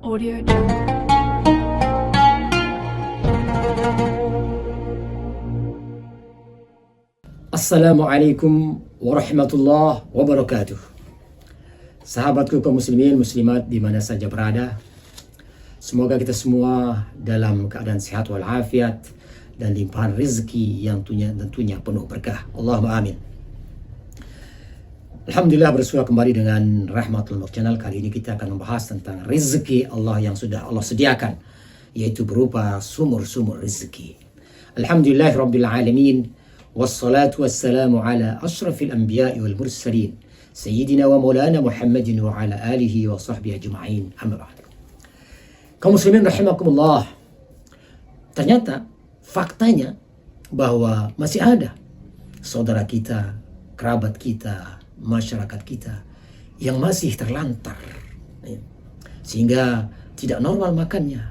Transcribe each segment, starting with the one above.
Audio Jungle. Assalamualaikum warahmatullahi wabarakatuh. Sahabatku kaum muslimin muslimat di mana saja berada, semoga kita semua dalam keadaan sehat walafiat dan limpahan rezeki yang tentunya penuh berkah. Allahumma amin. Alhamdulillah, bersua kembali dengan Rahmatul Mulk Channel. Kali ini kita akan membahas tentang rezeki Allah yang sudah Allah sediakan, yaitu berupa sumur-sumur rezeki. Alhamdulillah Rabbil Alamin. Wassalatu wassalamu ala ashrafil anbiya'i wal mursalin Sayyidina wa maulana Muhammadin wa ala alihi wa sahbihi ajma'in. Amma ba'd. Kaum muslimin rahimakumullah. Ternyata faktanya bahwa masih ada saudara kita, kerabat kita, masyarakat kita yang masih terlantar, sehingga tidak normal makannya,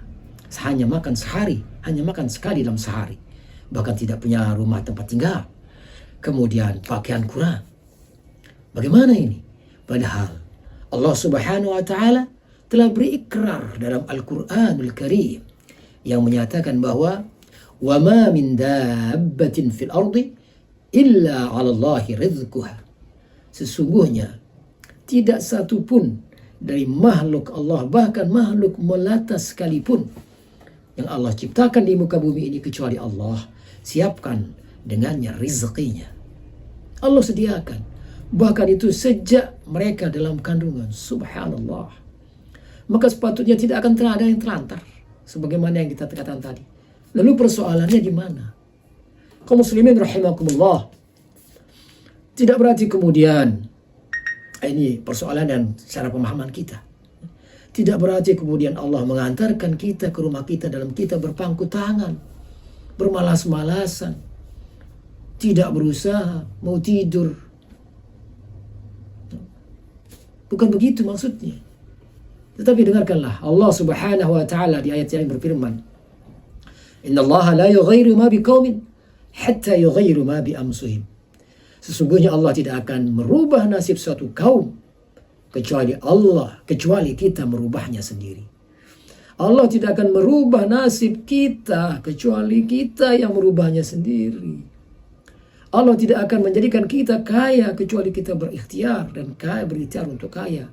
hanya makan sehari, hanya makan sekali dalam sehari, bahkan tidak punya rumah tempat tinggal, kemudian pakaian kurang. Bagaimana ini? Padahal Allah Subhanahu wa Ta'ala telah berikrar dalam Al-Quranul Karim yang menyatakan bahwa wa ma min dabbatin fil ardi illa 'ala Allahi rizquha. Sesungguhnya tidak satu pun dari makhluk Allah, bahkan makhluk melata sekalipun yang Allah ciptakan di muka bumi ini, kecuali Allah siapkan dengannya rizkinya. Allah sediakan. Bahkan itu sejak mereka dalam kandungan. Subhanallah. Maka sepatutnya tidak akan ada yang terlantar, sebagaimana yang kita katakan tadi. Lalu persoalannya di mana? Kaum muslimin rahimakumullah. Tidak berarti kemudian ini persoalan dan secara pemahaman kita. Tidak berarti kemudian Allah mengantarkan kita ke rumah kita dalam kita berpangku tangan, bermalas-malasan, tidak berusaha, mau tidur. Bukan begitu maksudnya. Tetapi dengarkanlah Allah Subhanahu wa Ta'ala di ayat yang berfirman, Innallaha la yughayyiru ma biqaumin hatta yughayyiru ma bi anfusihim. Sesungguhnya Allah tidak akan merubah nasib suatu kaum kecuali kita merubahnya sendiri. Allah tidak akan merubah nasib kita kecuali kita yang merubahnya sendiri. Allah tidak akan menjadikan kita kaya kecuali kita berikhtiar dan berikhtiar untuk kaya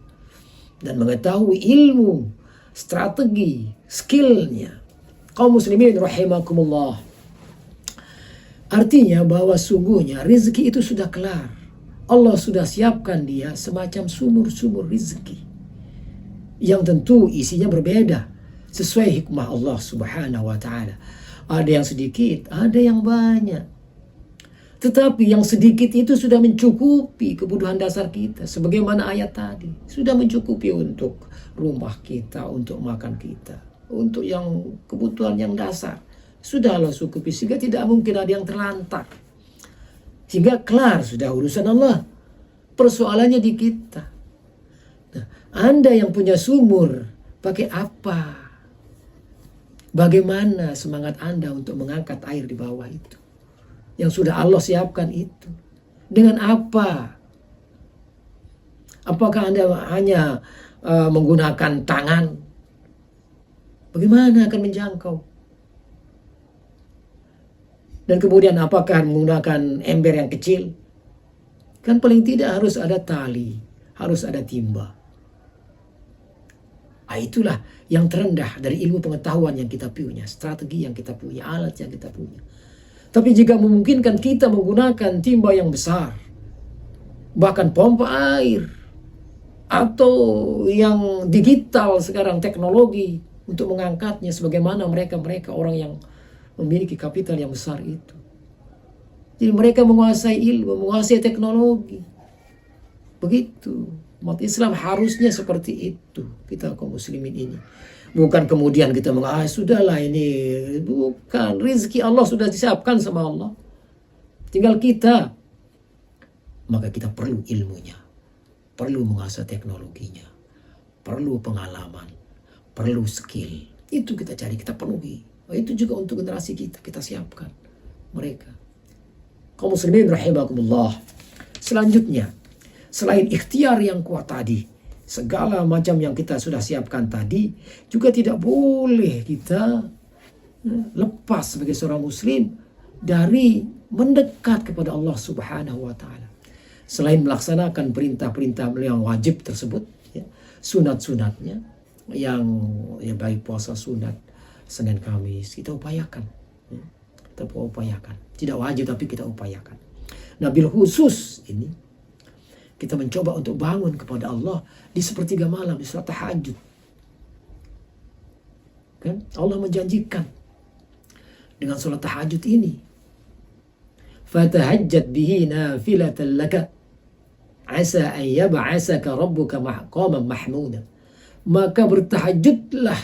dan mengetahui ilmu, strategi, skillnya. Kaum muslimin rahimakumullah. Artinya bahwa sungguhnya rezeki itu sudah kelar. Allah sudah siapkan dia semacam sumur-sumur rezeki yang tentu isinya berbeda sesuai hikmah Allah Subhanahu wa Ta'ala. Ada yang sedikit, ada yang banyak. Tetapi yang sedikit itu sudah mencukupi kebutuhan dasar kita. Sebagaimana ayat tadi, sudah mencukupi untuk rumah kita, untuk makan kita, untuk yang kebutuhan yang dasar. Sudahlah cukupi, sehingga tidak mungkin ada yang terlantar. Sehingga kelar sudah urusan Allah. Persoalannya di kita. Nah, Anda yang punya sumur, pakai apa? Bagaimana semangat Anda untuk mengangkat air di bawah itu? Yang sudah Allah siapkan itu. Dengan apa? Apakah Anda hanya menggunakan tangan? Bagaimana akan menjangkau? Dan kemudian apakah menggunakan ember yang kecil? Kan paling tidak harus ada tali, harus ada timba. Itulah yang terendah dari ilmu pengetahuan yang kita punya, strategi yang kita punya, alat yang kita punya. Tapi jika memungkinkan kita menggunakan timba yang besar, bahkan pompa air, atau yang digital sekarang teknologi untuk mengangkatnya, sebagaimana mereka orang yang memiliki kapital yang besar itu. Jadi mereka menguasai ilmu, menguasai teknologi. Begitu. Umat Islam harusnya seperti itu. Kita kaum muslimin ini. Bukan kemudian kita sudahlah ini. Bukan. Rizki Allah sudah disiapkan sama Allah. Tinggal kita. Maka kita perlu ilmunya. Perlu menguasai teknologinya. Perlu pengalaman. Perlu skill. Itu kita cari, kita penuhi. Itu juga untuk generasi kita siapkan mereka. Kaum muslimin rahimakumullah. Selanjutnya, selain ikhtiar yang kuat tadi, segala macam yang kita sudah siapkan tadi juga tidak boleh kita lepas sebagai seorang muslim dari mendekat kepada Allah Subhanahu wa taala. Selain melaksanakan perintah-perintah yang wajib tersebut, ya, sunat-sunatnya yang baik puasa sunat Senin Kamis kita upayakan. Ya, kita upayakan. Tidak wajib tapi kita upayakan. Nah, bil khusus ini kita mencoba untuk bangun kepada Allah di sepertiga malam di salat tahajud. Kan? Allah menjanjikan dengan salat tahajud ini, fatahajjat bihi nafilatan laka asa an yab'asaka rabbuka maqaman mahmuda. Maka bertahajudlah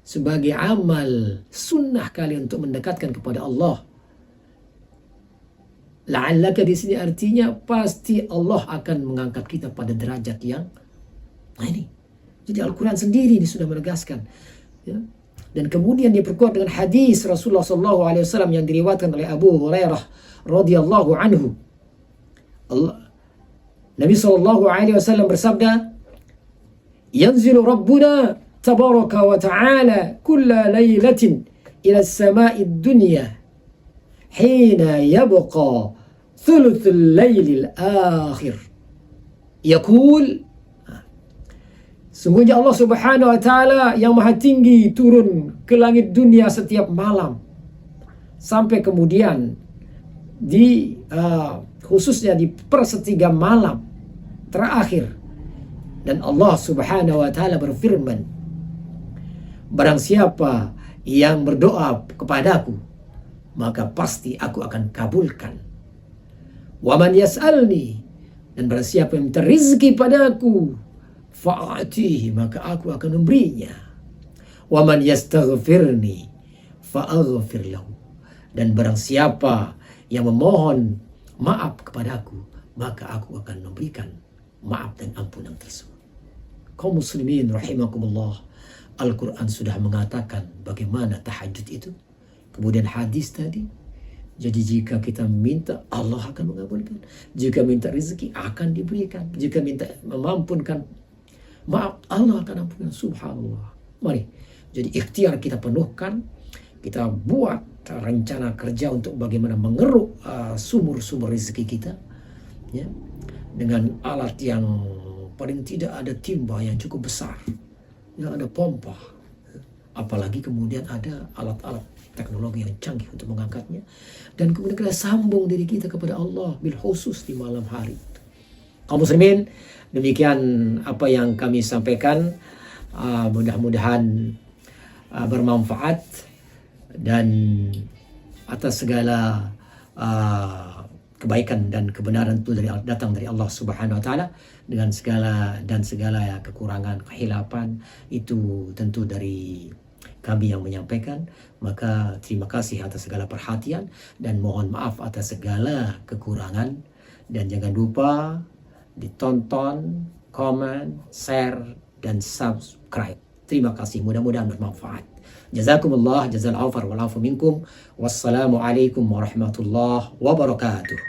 sebagai amal sunnah kalian untuk mendekatkan kepada Allah. La'allaka di sini artinya pasti Allah akan mengangkat kita pada derajat yang ini. Jadi Al-Quran sendiri ini sudah menegaskan. Ya. Dan kemudian diperkuat dengan hadis Rasulullah SAW yang diriwayatkan oleh Abu Hurairah radhiyallahu anhu. Nabi SAW bersabda, "Yanzilu Rabbuna tabaraka wa ta'ala kulla laylatin ila as-sama'i ad-dunya hina yabqa thuluthul laylil akhir." Yaqul, sungguhnya Allah Subhanahu wa taala yang maha tinggi turun ke langit dunia setiap malam sampai kemudian di khususnya di persetiga malam terakhir, dan Allah Subhanahu wa taala berfirman, barang siapa yang berdoa kepadaku maka pasti aku akan kabulkan. Wa man yas'alni, dan barang siapa yang minta rizki padaku fa'atihi, maka aku akan memberinya. Wa man yastaghfirni fa'aghfir lahu, dan barang siapa yang memohon maaf kepadaku maka aku akan memberikan maaf dan ampunan tersebut. Kaum muslimin rahimakumullah, Al-Quran sudah mengatakan bagaimana tahajud itu. Kemudian hadis tadi. Jadi jika kita minta, Allah akan mengabulkan. Jika minta rezeki akan diberikan. Jika minta memampunkan maaf, Allah akan ampunkan. Subhanallah. Mari, jadi ikhtiar kita penuhkan. Kita buat rencana kerja untuk bagaimana mengeruk sumur-sumur rezeki kita, ya, dengan alat yang paling tidak ada timba yang cukup besar, yang ada pompa, apalagi kemudian ada alat-alat teknologi yang canggih untuk mengangkatnya, dan kemudian kita sambung diri kita kepada Allah bil khusus di malam hari. Kaum muslimin, demikian apa yang kami sampaikan, mudah-mudahan bermanfaat, dan atas segala kebaikan dan kebenaran itu datang dari Allah Subhanahu wa taala, dengan segala kekurangan, kehilapan itu tentu dari kami yang menyampaikan. Maka terima kasih atas segala perhatian dan mohon maaf atas segala kekurangan, dan jangan lupa ditonton, komen, share dan subscribe. Terima kasih, mudah-mudahan bermanfaat. Jazakumullah, jazal aufar wal afu minkum. Wassalamu alaikum warahmatullahi wabarakatuh.